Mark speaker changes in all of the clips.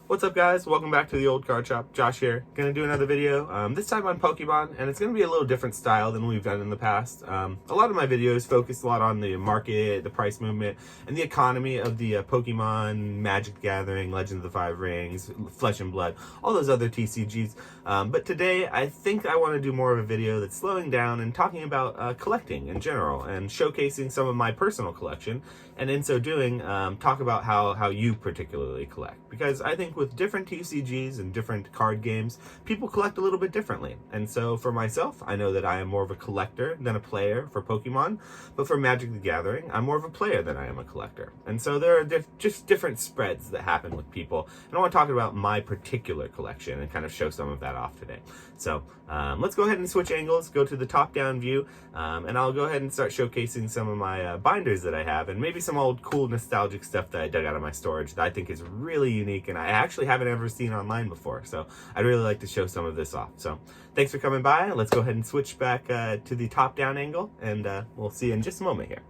Speaker 1: What's up, guys? Welcome back to the old card shop. Josh here. Gonna do another video, this time on Pokemon, and it's gonna be a little different style than we've done in the past. A lot of my videos focus a lot on the market, the price movement, and the economy of the Pokemon, Magic the Gathering, Legend of the Five Rings, Flesh and Blood, all those other TCGs. But today, I think I want to do more of a video that's slowing down and talking about collecting in general, and showcasing some of my personal collection, and in so doing, talk about how you particularly collect. Because I think with different TCGs and different card games, people collect a little bit differently. And so for myself, I know that I am more of a collector than a player for Pokemon, but for Magic the Gathering, I'm more of a player than I am a collector. And so there are just different spreads that happen with people. And I want to talk about my particular collection and kind of show some of that off today. So let's go ahead and switch angles, go to the top-down view, and I'll go ahead and start showcasing some of my binders that I have, and maybe some old cool nostalgic stuff that I dug out of my storage that I think is really unique and I actually haven't ever seen online before. So I'd really like to show some of this off. So thanks for coming by. Let's go ahead and switch back to the top-down angle, and we'll see you in just a moment here.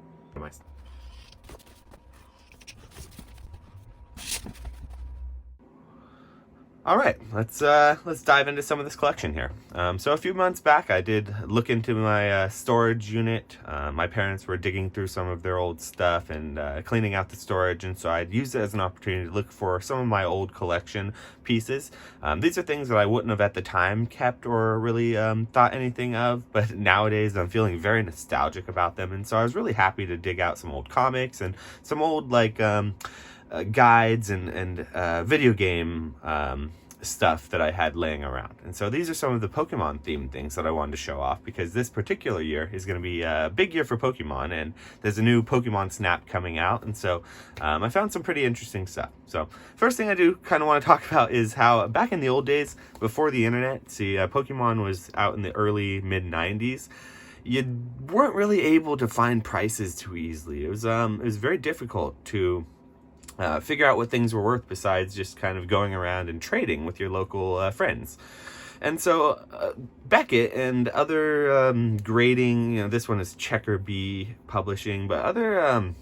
Speaker 1: All right, let's dive into some of this collection here. So a few months back, I did look into my storage unit. My parents were digging through some of their old stuff and cleaning out the storage, and so I'd used it as an opportunity to look for some of my old collection pieces. These are things that I wouldn't have at the time kept or really thought anything of, but nowadays I'm feeling very nostalgic about them, and so I was really happy to dig out some old comics and some old guides and video game stuff that I had laying around. And so these are some of the Pokemon themed things that I wanted to show off, because this particular year is going to be a big year for Pokemon, and there's a new Pokemon Snap coming out, and so I found some pretty interesting stuff. So first thing I do kind of want to talk about is how back in the old days, before the internet, Pokemon was out in the early mid-90s, you weren't really able to find prices too easily. It was very difficult to figure out what things were worth besides just kind of going around and trading with your local friends. And so Beckett and other grading, this one is Checker Bee Publishing, but other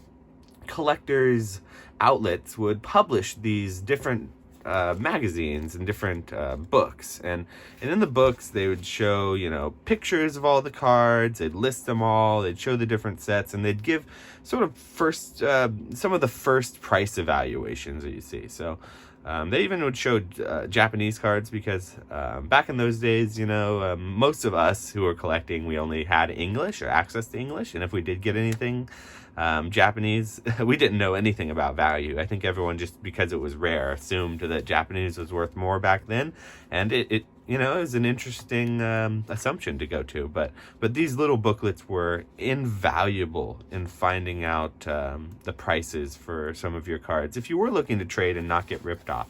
Speaker 1: collectors outlets would publish these different magazines and different books, and in the books they would show pictures of all the cards, they'd list them all, they'd show the different sets, and they'd give sort of first some of the first price evaluations that you see. So they even would show Japanese cards, because back in those days, most of us who were collecting, we only had English or access to English, and if we did get anything Japanese, we didn't know anything about value. I think everyone, just because it was rare, assumed that Japanese was worth more back then, and it was an interesting assumption to go to. But these little booklets were invaluable in finding out the prices for some of your cards if you were looking to trade and not get ripped off.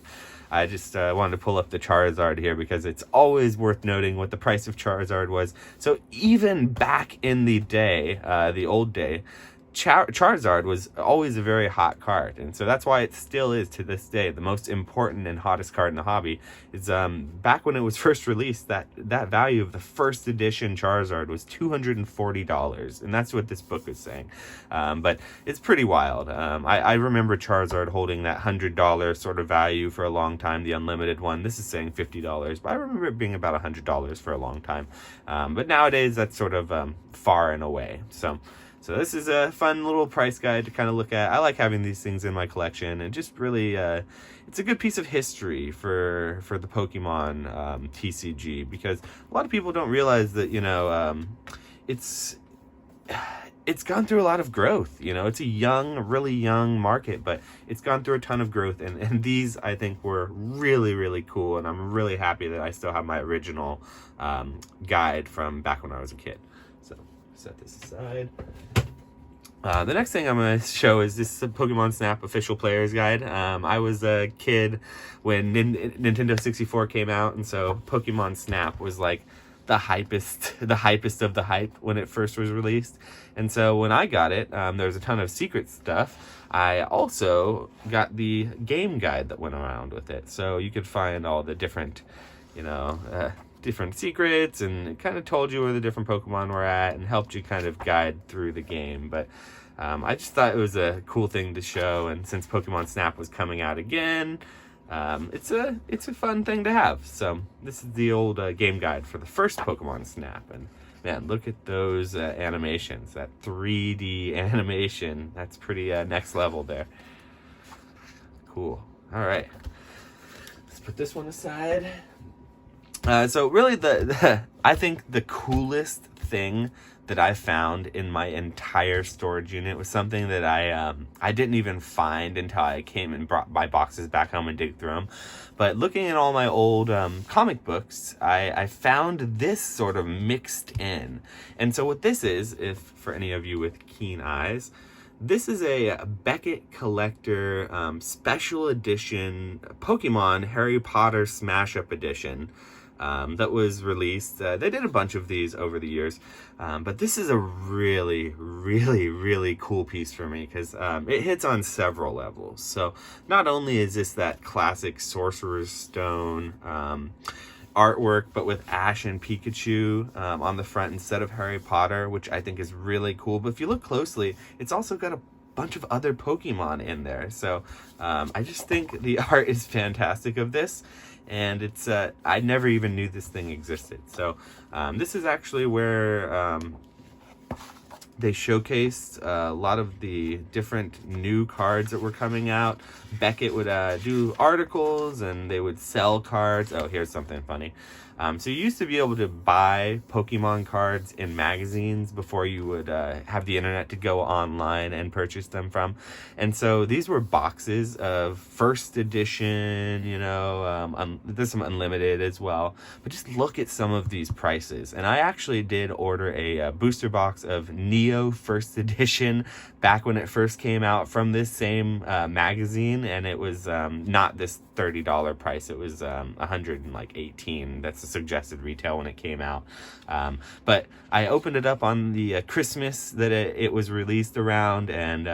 Speaker 1: I just wanted to pull up the Charizard here, because it's always worth noting what the price of Charizard was. So even back in the day, the old day, Charizard was always a very hot card, and so that's why it still is to this day the most important and hottest card in the hobby. Is back when it was first released, that value of the first edition Charizard was $240, and that's what this book is saying. But it's pretty wild. I remember Charizard holding that $100 sort of value for a long time, the unlimited one. This is saying $50, but I remember it being about $100 for a long time. But nowadays that's sort of far and away. So this is a fun little price guide to kind of look at. I like having these things in my collection, and just really, it's a good piece of history for the Pokemon TCG, because a lot of people don't realize that, it's gone through a lot of growth. It's a really young market, but it's gone through a ton of growth, and these, I think, were really, really cool, and I'm really happy that I still have my original guide from back when I was a kid. So set this aside. The next thing I'm going to show is this Pokemon Snap official player's guide. I was a kid when Nintendo 64 came out, and so Pokemon Snap was like the hypest of the hype when it first was released. And so when I got it, there was a ton of secret stuff. I also got the game guide that went around with it, so you could find all the different, different secrets, and it kind of told you where the different Pokemon were at and helped you kind of guide through the game. But I just thought it was a cool thing to show, and since Pokemon Snap was coming out again, It's a fun thing to have. So this is the old game guide for the first Pokemon Snap, and man, look at those animations. That 3D animation, that's pretty next level there. Cool. All right, let's put this one aside. So really, I think the coolest thing that I found in my entire storage unit was something that I didn't even find until I came and brought my boxes back home and dig through them. But looking at all my old comic books, I found this sort of mixed in. And so what this is, if for any of you with keen eyes, this is a Beckett Collector special edition Pokemon Harry Potter Smash Up edition. That was released. They did a bunch of these over the years, but this is a really, really, really cool piece for me because it hits on several levels. So not only is this that classic Sorcerer's Stone artwork, but with Ash and Pikachu on the front instead of Harry Potter, which I think is really cool. But if you look closely, it's also got a bunch of other Pokemon in there. So I just think the art is fantastic of this. And it's I never even knew this thing existed. So this is actually where they showcased a lot of the different new cards that were coming out. Beckett would do articles and they would sell cards. Oh, here's something funny. So you used to be able to buy Pokemon cards in magazines before you would have the internet to go online and purchase them from. And so these were boxes of first edition, you know, there's some unlimited as well. But just look at some of these prices. And I actually did order a booster box of Neo first edition back when it first came out from this same magazine. And it was not this $30 price. It was $118. That's the suggested retail when it came out. But I opened it up on the Christmas that it was released around, and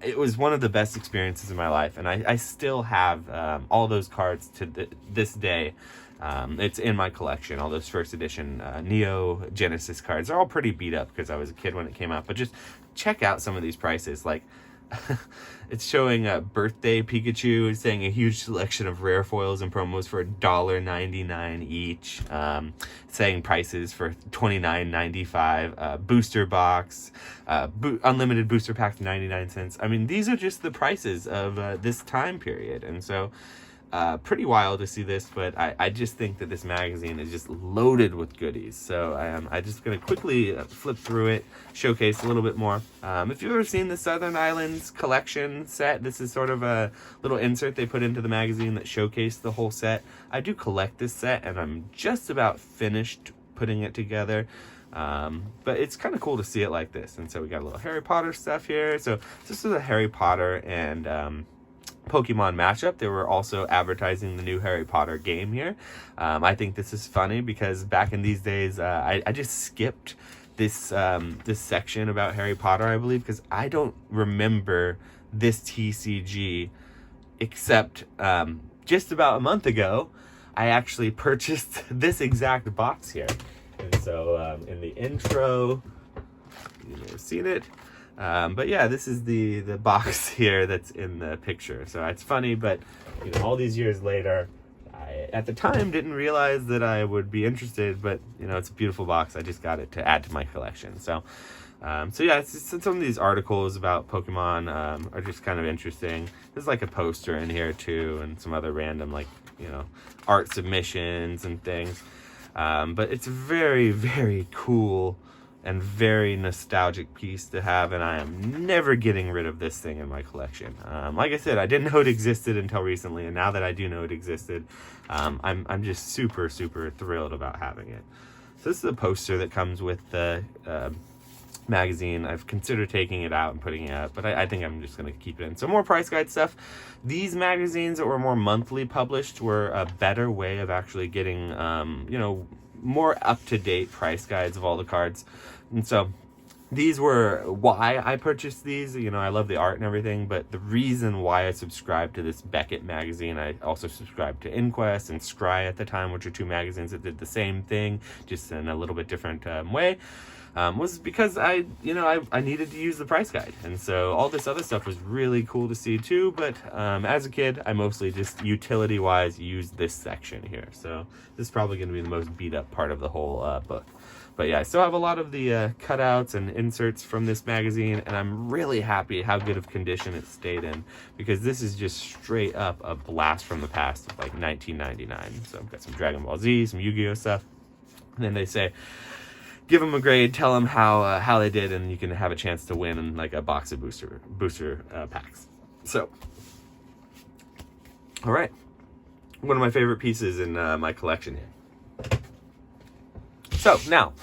Speaker 1: it was one of the best experiences in my life. And I still have all those cards to this day. It's in my collection, all those first edition Neo Genesis cards. They're all pretty beat up because I was a kid when it came out. But just check out some of these prices. Like, it's showing a birthday Pikachu. It's saying a huge selection of rare foils and promos for $1.99 each. Saying prices for $29.95. Booster box, unlimited booster pack 99 cents. I mean, these are just the prices of this time period. And so pretty wild to see this, but I just think that this magazine is just loaded with goodies. So I'm just going to quickly flip through it, showcase a little bit more. If you've ever seen the Southern Islands collection set, this is sort of a little insert they put into the magazine that showcased the whole set. I do collect this set, and I'm just about finished putting it together. But it's kind of cool to see it like this. And so we got a little Harry Potter stuff here. So this is a Harry Potter and Pokemon matchup. They were also advertising the new Harry Potter game here. I think this is funny because back in these days, I just skipped this this section about Harry Potter, I believe, because I don't remember this TCG except just about a month ago, I actually purchased this exact box here. And so in the intro, you may have seen it. But yeah, this is the box here that's in the picture. So it's funny, but you know, all these years later, I at the time didn't realize that I would be interested, but you know, it's a beautiful box. I just got it to add to my collection. So yeah, it's some of these articles about Pokemon are just kind of interesting. There's like a poster in here too, and some other random, like, you know, art submissions and things. But it's a very, very cool and very nostalgic piece to have, and I am never getting rid of this thing in my collection. Like I said, I didn't know it existed until recently, and now that I do know it existed, I'm just super, super thrilled about having it. So this is a poster that comes with the magazine. I've considered taking it out and putting it out, but I think I'm just going to keep it in. So more price guide stuff. These magazines that were more monthly published were a better way of actually getting, you know, more up-to-date price guides of all the cards. And so these were why I purchased these. You know, I love the art and everything, but the reason why I subscribed to this Beckett magazine, I also subscribed to Inquest and Scry at the time, which are two magazines that did the same thing, just in a little bit different way. was because I needed to use the price guide. And so all this other stuff was really cool to see too. But as a kid, I mostly just utility-wise used this section here. So this is probably going to be the most beat-up part of the whole book. But yeah, I still have a lot of the cutouts and inserts from this magazine, and I'm really happy how good of condition it stayed in, because this is just straight up a blast from the past of like 1999. So I've got some Dragon Ball Z, some Yu-Gi-Oh stuff, and then they say, give them a grade, tell them how they did, and you can have a chance to win like a box of booster packs. So, all right, one of my favorite pieces in my collection here. So now,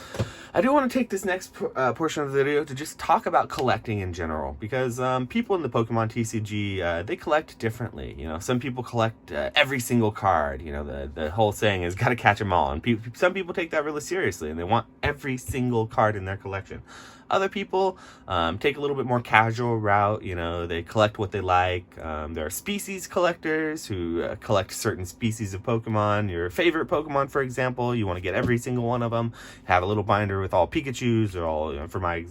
Speaker 1: I do want to take this next portion of the video to just talk about collecting in general, because people in the Pokemon TCG, they collect differently. You know, some people collect every single card. You know, the whole saying is got to catch them all. And some people take that really seriously, and they want every single card in their collection. Other people take a little bit more casual route. You know, they collect what they like. There are species collectors who collect certain species of Pokemon. Your favorite Pokemon, for example, you want to get every single one of them. Have a little binder with all Pikachus, or all, you know, for my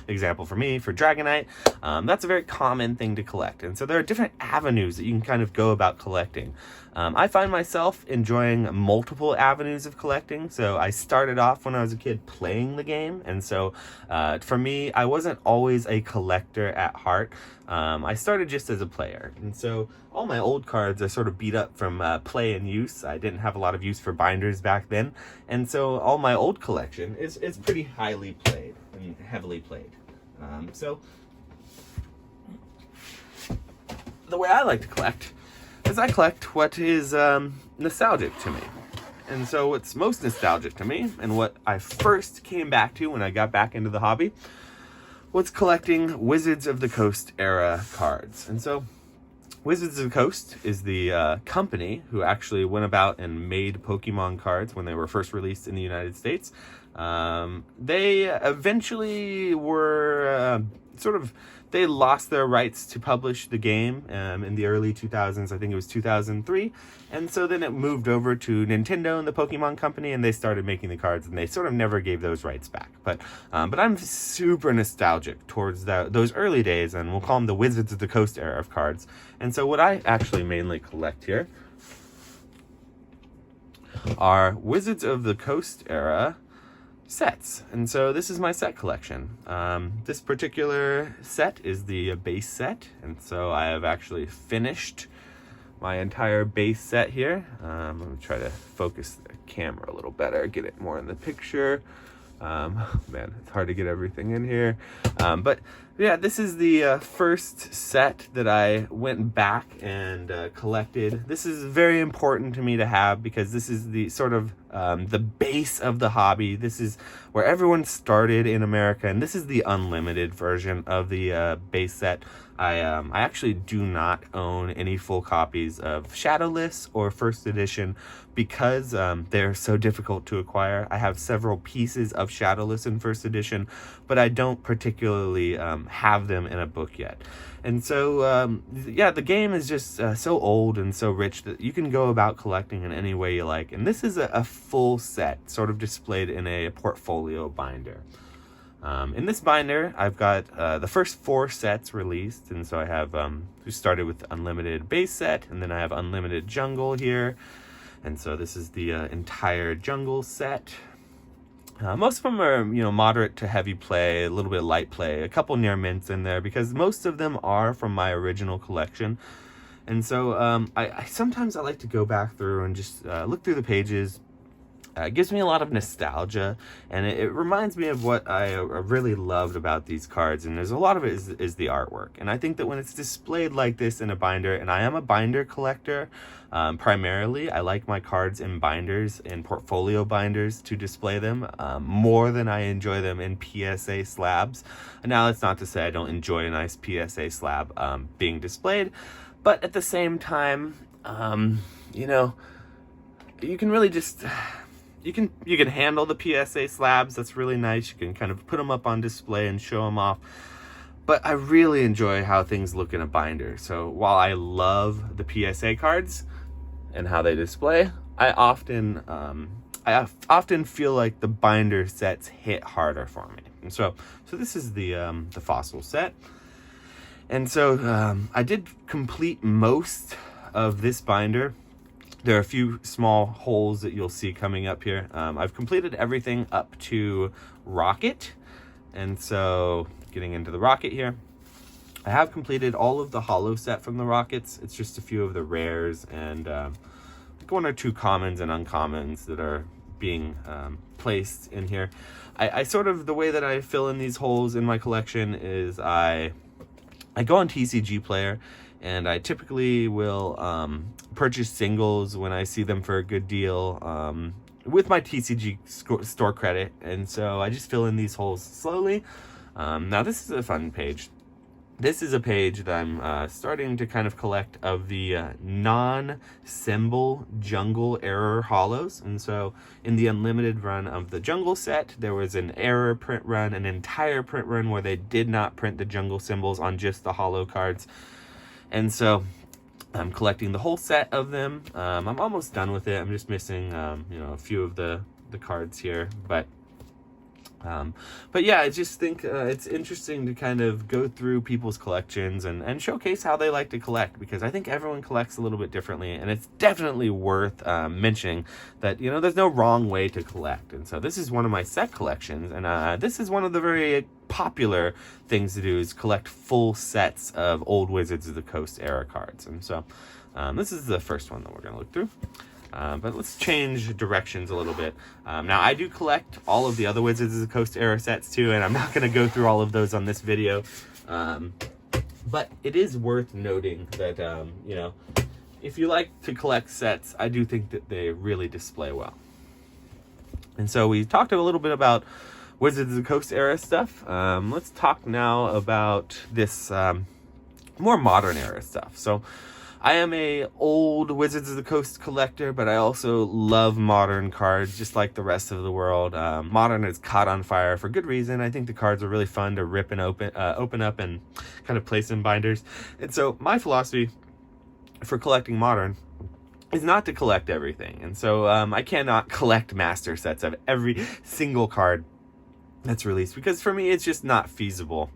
Speaker 1: example, for me, for Dragonite. That's a very common thing to collect. And so there are different avenues that you can kind of go about collecting. I find myself enjoying multiple avenues of collecting. So I started off when I was a kid playing the game. And so for me, I wasn't always a collector at heart. I started just as a player. And so all my old cards are sort of beat up from play and use. I didn't have a lot of use for binders back then. And so all my old collection is pretty highly played and heavily played. So the way I like to collect is I collect what is nostalgic to me. And so what's most nostalgic to me, and what I first came back to when I got back into the hobby, was collecting Wizards of the Coast era cards. And so Wizards of the Coast is the company who actually went about and made Pokemon cards when they were first released in the United States. They eventually were they lost their rights to publish the game in the early 2000s. I think it was 2003. And so then it moved over to Nintendo and the Pokemon Company, and they started making the cards, and they sort of never gave those rights back. But I'm super nostalgic towards those early days, and we'll call them the Wizards of the Coast era of cards. And so what I actually mainly collect here are Wizards of the Coast era sets. And so this is my set collection. This particular set is the base set, and so I have actually finished my entire base set here. I'm going to try to focus the camera a little better, get it more in the picture. Man, it's hard to get everything in here. But yeah, this is the first set that I went back and collected. This is very important to me to have, because this is the sort of the base of the hobby. This is where everyone started in America, and this is the unlimited version of the base set. I actually do not own any full copies of Shadowless or First Edition, because they're so difficult to acquire. I have several pieces of Shadowless in First Edition, but I don't particularly have them in a book yet. And so, yeah, the game is just so old and so rich that you can go about collecting in any way you like. And this is a full set, sort of displayed in a portfolio binder. In this binder, I've got the first 4 sets released. And so I have, we started with the Unlimited base set, and then I have Unlimited Jungle here. And so this is the entire Jungle set. Most of them are, you know, moderate to heavy play, a little bit of light play, a couple near mints in there, because most of them are from my original collection. And so I sometimes I like to go back through and just look through the pages. It gives me a lot of nostalgia, and it reminds me of what I really loved about these cards, and there's a lot of it is the artwork. And I think that when it's displayed like this in a binder, and I am a binder collector primarily, I like my cards in binders, in portfolio binders, to display them more than I enjoy them in PSA slabs. And now that's not to say I don't enjoy a nice PSA slab being displayed, but at the same time, you know, you can really just... You can handle the PSA slabs. That's really nice. You can kind of put them up on display and show them off. But I really enjoy how things look in a binder. So while I love the PSA cards and how they display, I often I often feel like the binder sets hit harder for me. And so this is the fossil set. And so I did complete most of this binder. There are a few small holes that you'll see coming up here. I've completed everything up to Rocket. And so getting into the Rocket here, I have completed all of the holo set from the Rockets. It's just a few of the rares and one or two commons and uncommons that are being placed in here. I sort of, the way that I fill in these holes in my collection is I go on TCG Player, and I typically will purchase singles when I see them for a good deal with my TCG store credit, and so I just fill in these holes slowly. Now this is a fun page. This is a page that I'm starting to kind of collect of the non-symbol jungle error holos. And so in the unlimited run of the jungle set, there was an error print run, an entire print run where they did not print the jungle symbols on just the holo cards. And so I'm collecting the whole set of them. I'm almost done with it. I'm just missing a few of the cards here, but yeah, I just think it's interesting to kind of go through people's collections and showcase how they like to collect, because I think everyone collects a little bit differently, and it's definitely worth mentioning that, there's no wrong way to collect. And so this is one of my set collections, and this is one of the very popular things to do, is collect full sets of old Wizards of the Coast era cards. And so this is the first one that we're going to look through. But let's change directions a little bit. Now, I do collect all of the other Wizards of the Coast era sets too, and I'm not going to go through all of those on this video. But it is worth noting that, if you like to collect sets, I do think that they really display well. And so we talked a little bit about Wizards of the Coast era stuff. Let's talk now about this more modern era stuff. So I am a old Wizards of the Coast collector, but I also love modern cards, just like the rest of the world. Modern is caught on fire for good reason. I think the cards are really fun to rip and open up and kind of place in binders. And so my philosophy for collecting modern is not to collect everything. And so I cannot collect master sets of every single card that's released, because for me it's just not feasible.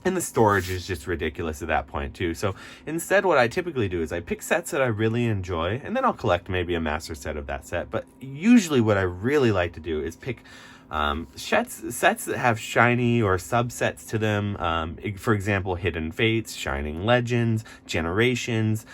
Speaker 1: And the storage is just ridiculous at that point too. So instead, what I typically do is I pick sets that I really enjoy, and then I'll collect maybe a master set of that set. But usually what I really like to do is pick sets that have shiny or subsets to them. For example, Hidden Fates, Shining Legends, Generations,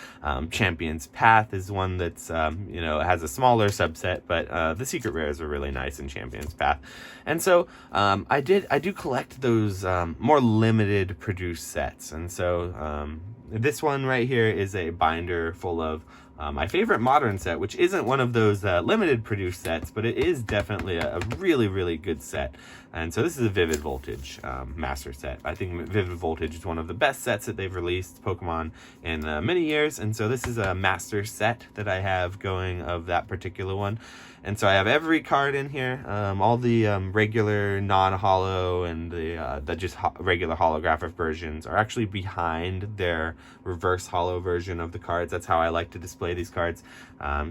Speaker 1: Champion's Path is one that's, has a smaller subset, but the secret rares are really nice in Champion's Path. And so I do collect those more limited produced sets. And so this one right here is a binder full of my favorite modern set, which isn't one of those limited produced sets, but it is definitely a really, really good set. And so this is a Vivid Voltage master set. I think Vivid Voltage is one of the best sets that they've released Pokemon in many years. And so this is a master set that I have going of that particular one. And so I have every card in here, all the regular non-holo and the just regular holographic versions are actually behind their reverse holo version of the cards. That's how I like to display these cards.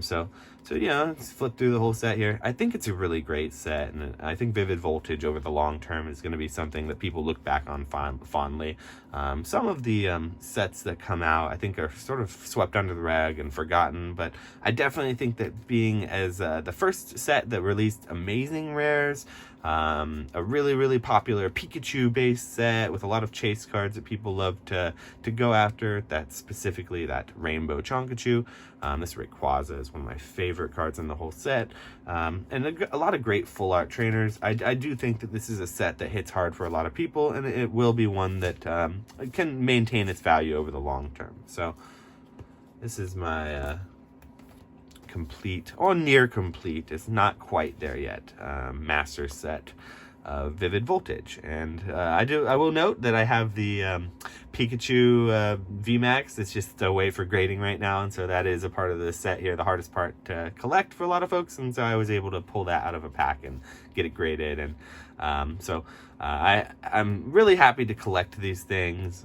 Speaker 1: So let's flip through the whole set here. I think it's a really great set, and I think Vivid Voltage over the long term is going to be something that people look back on fondly. Some of the sets that come out, I think, are sort of swept under the rag and forgotten, but I definitely think that being as the first set that released amazing rares, a really, really popular Pikachu-based set with a lot of chase cards that people love to go after. That's specifically that Rainbow Chonkachu. This Rayquaza is one of my favorite cards in the whole set. And a lot of great full art trainers. I do think that this is a set that hits hard for a lot of people, and it will be one that can maintain its value over the long term. So this is my complete, or near complete, it's not quite there yet, master set of Vivid Voltage. And I will note that I have the Pikachu VMAX. It's just a way for grading right now, and so that is a part of the set here, the hardest part to collect for a lot of folks, and so I was able to pull that out of a pack and get it graded. And I'm really happy to collect these things.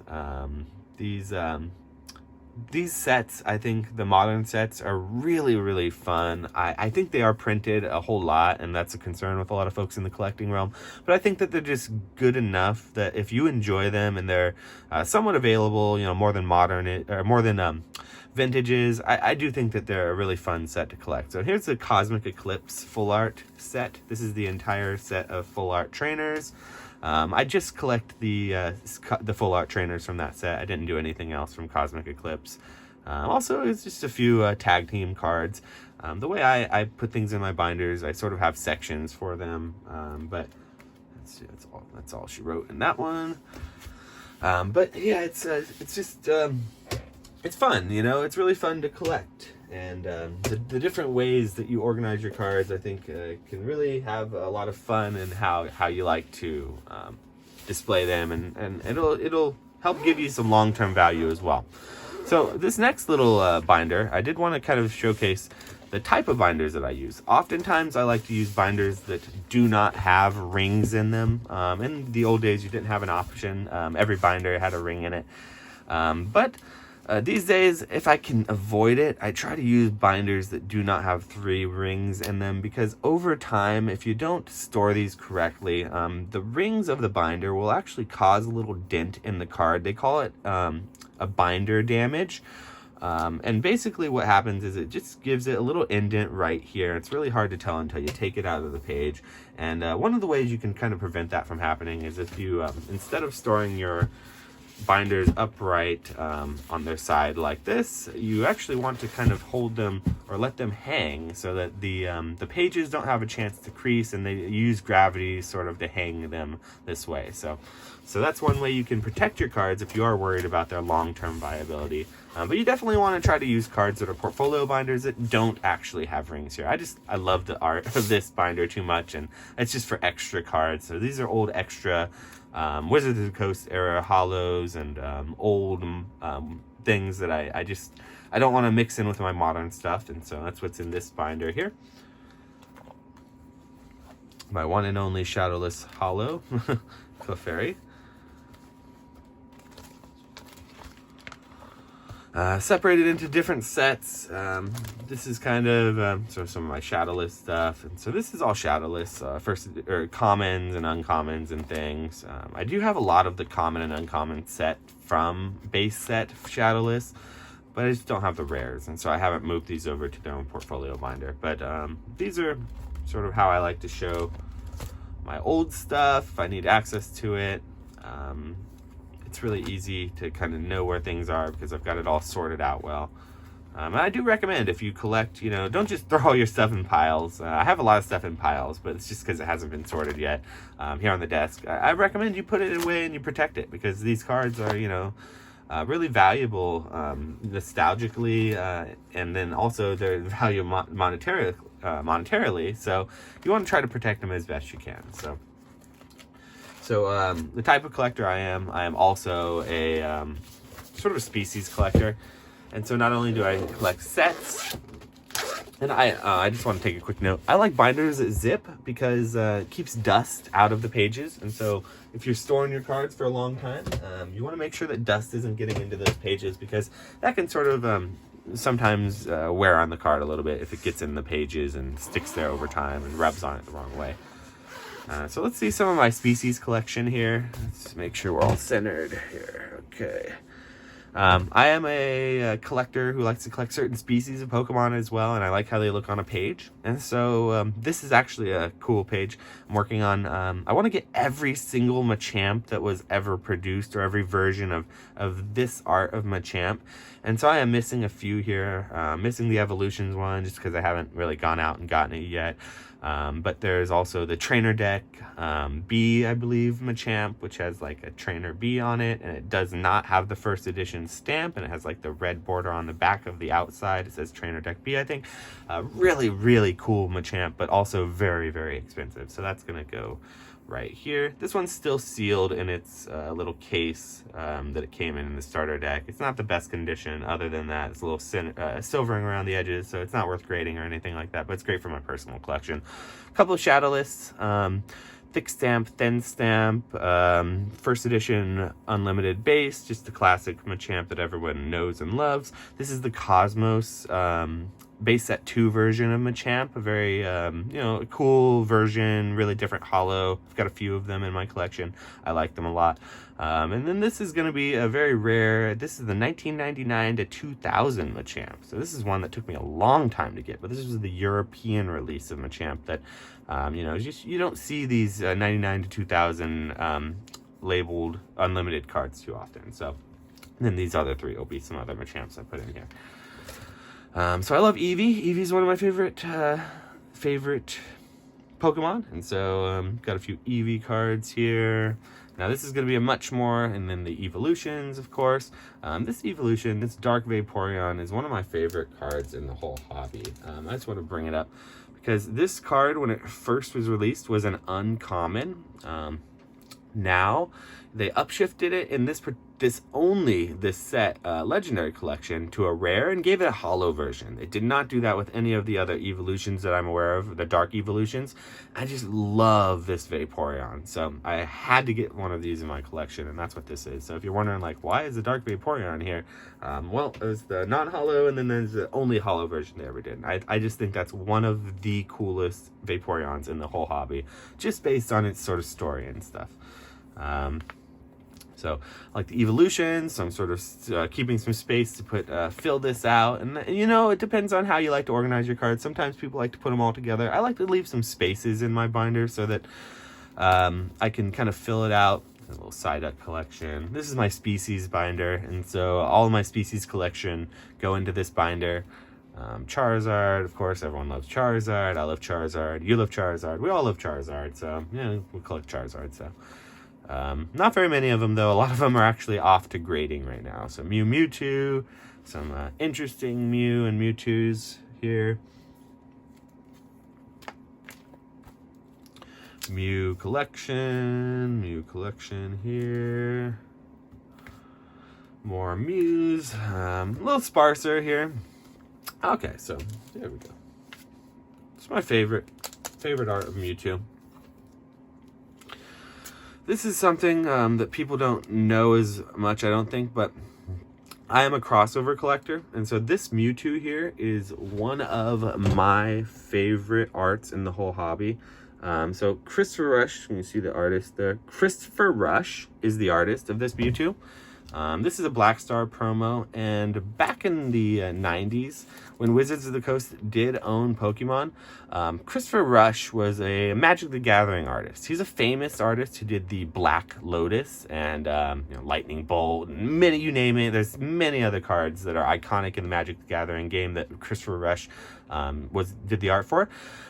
Speaker 1: these sets, I think the modern sets are really, really fun. I think they are printed a whole lot, and that's a concern with a lot of folks in the collecting realm. But I think that they're just good enough that if you enjoy them and they're somewhat available, more than modern or more than vintages, I do think that they're a really fun set to collect. So here's the Cosmic Eclipse full art set. This is the entire set of full art trainers. I just collect the full art trainers from that set. I didn't do anything else from Cosmic Eclipse. Also, it's just a few tag team cards. The way I put things in my binders, I sort of have sections for them. But let's see, that's all she wrote in that one. But yeah, it's just it's fun. It's really fun to collect. And the different ways that you organize your cards, I think, can really have a lot of fun in how you like to display them, and it'll help give you some long-term value as well. So this next little binder, I did want to kind of showcase the type of binders that I use. Oftentimes, I like to use binders that do not have rings in them. In the old days, you didn't have an option. Every binder had a ring in it. But these days, if I can avoid it, I try to use binders that do not have 3 rings in them, because over time, if you don't store these correctly, the rings of the binder will actually cause a little dent in the card. They call it a binder damage. And basically what happens is it just gives it a little indent right here. It's really hard to tell until you take it out of the page. And one of the ways you can kind of prevent that from happening is if you, instead of storing your binders upright on their side like this, you actually want to kind of hold them or let them hang so that the pages don't have a chance to crease, and they use gravity sort of to hang them this way. So that's one way you can protect your cards if you are worried about their long-term viability. But you definitely want to try to use cards that are portfolio binders that don't actually have rings here. I love the art of this binder too much, and it's just for extra cards. So these are old extra Wizards of the Coast era hollows and old things that I don't want to mix in with my modern stuff, and so that's what's in this binder here. My one and only shadowless hollow, Clefairy. Separated into different sets. This is kind of some of my shadowless stuff, and so this is all shadowless, commons and uncommons and things. I do have a lot of the common and uncommon set from base set shadowless, but I just don't have the rares, and so I haven't moved these over to their own portfolio binder. But these are sort of how I like to show my old stuff if I need access to it. It's really easy to kind of know where things are because I've got it all sorted out well. And I do recommend, if you collect, don't just throw all your stuff in piles. I have a lot of stuff in piles, but it's just because it hasn't been sorted yet here on the desk. I recommend you put it away and you protect it, because these cards are, really valuable nostalgically, and then also they're valuable monetarily. So you want to try to protect them as best you can. So the type of collector I am also a sort of a species collector. And so not only do I collect sets, and I just want to take a quick note. I like binders that zip because it keeps dust out of the pages. And so if you're storing your cards for a long time, you want to make sure that dust isn't getting into those pages, because that can sort of sometimes wear on the card a little bit if it gets in the pages and sticks there over time and rubs on it the wrong way. So let's see some of my species collection here. Let's make sure we're all centered here. Okay. I am a collector who likes to collect certain species of Pokemon as well, and I like how they look on a page. And so this is actually a cool page I'm working on. I want to get every single Machamp that was ever produced, or every version of this art of Machamp. And so I am missing a few here. Missing the Evolutions one just because I haven't really gone out and gotten it yet. But there's also the Trainer Deck B, I believe, Machamp, which has like a Trainer B on it, and it does not have the first edition stamp, and it has like the red border on the back of the outside. It says Trainer Deck B, I think. Really, really cool Machamp, but also very, very expensive. So that's gonna go right here. This one's still sealed in its little case that it came in the starter deck. It's not the best condition. Other than that, it's a little silvering around the edges, so it's not worth grading or anything like that, but it's great for my personal collection. A couple of shadowless. thick stamp, thin stamp, first edition unlimited base, just the classic Machamp that everyone knows and loves. This is the Cosmos base set 2 version of Machamp, a very cool version, really different holo. I've got a few of them in my collection. I like them a lot. And then this is going to be a very rare, this is the 1999 to 2000 Machamp. So this is one that took me a long time to get, but this is the European release of Machamp that, you don't see these 99 to 2000 labeled unlimited cards too often. So then these other 3 will be some other Machamps I put in here. So I love Eevee. Eevee's one of my favorite Pokemon, and so got a few Eevee cards here. Now this is going to be a much more, and then the evolutions, of course. This evolution, this Dark Vaporeon, is one of my favorite cards in the whole hobby. I just want to bring it up because this card, when it first was released, was an uncommon. Now they upshifted it in this set legendary collection to a rare and gave it a holo version. They did not do that with any of the other evolutions that I'm aware of, the dark evolutions. I just love this Vaporeon, so I had to get one of these in my collection, and that's what this is. So if you're wondering, like, why is the dark Vaporeon here? Well, there's the non-holo, and then there's the only holo version they ever did. I just think that's one of the coolest Vaporeons in the whole hobby, just based on its sort of story and stuff. So I like the evolutions, so I'm sort of keeping some space to fill this out. And, it depends on how you like to organize your cards. Sometimes people like to put them all together. I like to leave some spaces in my binder so that I can kind of fill it out. A little Psyduck collection. This is my species binder, and so all of my species collection go into this binder. Charizard, of course, everyone loves Charizard. I love Charizard. You love Charizard. We all love Charizard, so, we collect Charizard, so... not very many of them, though. A lot of them are actually off to grading right now. So Mewtwo, some interesting Mew and Mewtwo's here. Mew collection here. More Mews, a little sparser here. Okay, so there we go. It's my favorite art of Mewtwo. This is something that people don't know as much, I don't think, but I am a crossover collector, and so this Mewtwo here is one of my favorite arts in the whole hobby. So Christopher Rush, you can see the artist there. Christopher Rush is the artist of this Mewtwo. This is a Black Star promo, and back in the 90s, when Wizards of the Coast did own Pokemon, Christopher Rush was a Magic the Gathering artist. He's a famous artist who did the Black Lotus and Lightning Bolt, you name it. There's many other cards that are iconic in the Magic the Gathering game that Christopher Rush did the art for.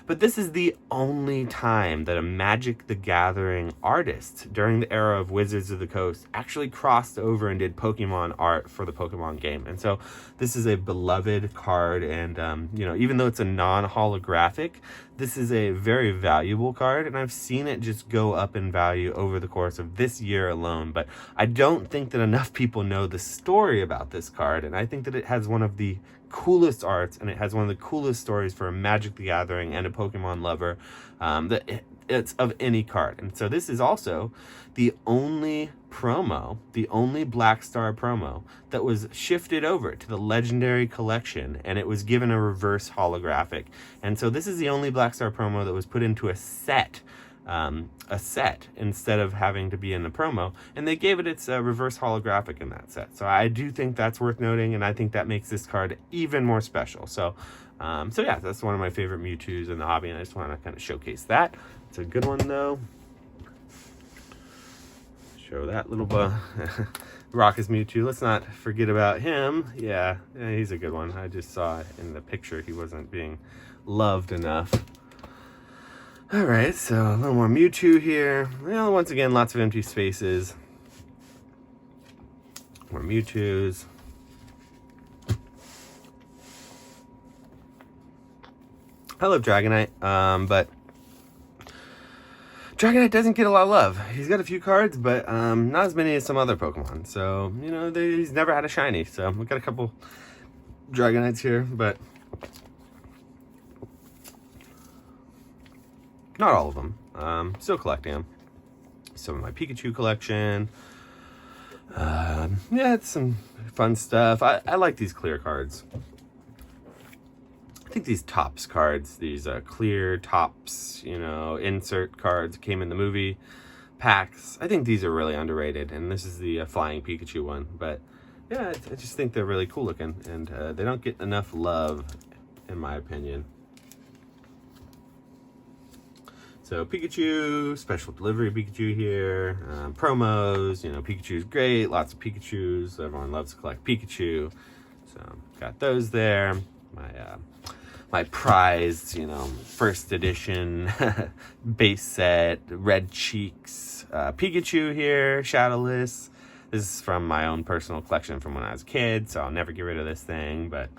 Speaker 1: But this is the only time that a Magic the Gathering artist during the era of Wizards of the Coast actually crossed over and did Pokemon art for the Pokemon game. And so this is a beloved card, and even though it's a non-holographic, this is a very valuable card, and I've seen it just go up in value over the course of this year alone. But I don't think that enough people know the story about this card, and I think that it has one of the coolest arts, and it has one of the coolest stories for a Magic the Gathering and a Pokemon lover that it's of any card. And so this is also the only Black Star promo that was shifted over to the Legendary Collection, and it was given a reverse holographic. And so this is the only Black Star promo that was put into a set instead of having to be in the promo, and they gave it its reverse holographic in that set. So I do think that's worth noting, and I think that makes this card even more special. So yeah, that's one of my favorite Mewtwo's in the hobby, and I just want to kind of showcase that. It's a good one, though. Show that little Raucous Mewtwo. Let's not forget about him. Yeah, he's a good one. I just saw in the picture he wasn't being loved enough. All right, so a little more Mewtwo here. Well, once again, lots of empty spaces. More Mewtwo's. I love Dragonite, but Dragonite doesn't get a lot of love. He's got a few cards, but not as many as some other Pokemon. So, he's never had a shiny. So we've got a couple Dragonites here, but not all of them. Still collecting them. Some of my Pikachu collection. Yeah, it's some fun stuff. I like these clear cards. I think these Topps cards, these clear Topps, you know, insert cards came in the movie packs. I think these are really underrated, and this is the Flying Pikachu one. But yeah, I just think they're really cool looking, and they don't get enough love, in my opinion. So Pikachu, special delivery Pikachu here, promos, you know, Pikachu's great, lots of Pikachus, everyone loves to collect Pikachu, so got those there. My prized, you know, first edition base set, red cheeks, Pikachu here, shadowless. This is from my own personal collection from when I was a kid, so I'll never get rid of this thing, but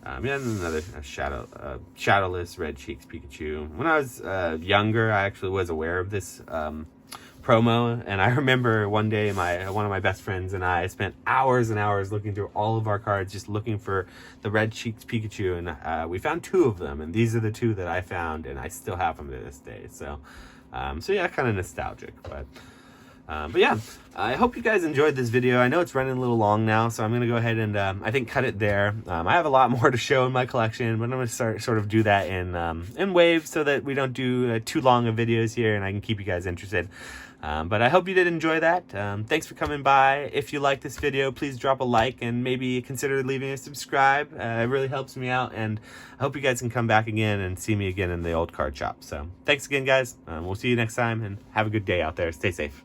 Speaker 1: yeah, another shadowless red cheeks Pikachu. When I was younger, I actually was aware of this promo, and I remember one day one of my best friends and I spent hours and hours looking through all of our cards, just looking for the red cheeks Pikachu, and we found 2 of them, and these are the 2 that I found, and I still have them to this day. So yeah, kind of nostalgic, but yeah, I hope you guys enjoyed this video. I know it's running a little long now, so I'm going to go ahead and I think cut it there. I have a lot more to show in my collection, but I'm going to sort of do that in waves so that we don't do too long of videos here and I can keep you guys interested. But I hope you did enjoy that. Thanks for coming by. If you like this video, please drop a like and maybe consider leaving a subscribe. It really helps me out, and I hope you guys can come back again and see me again in the old card shop. So thanks again, guys. We'll see you next time, and have a good day out there. Stay safe.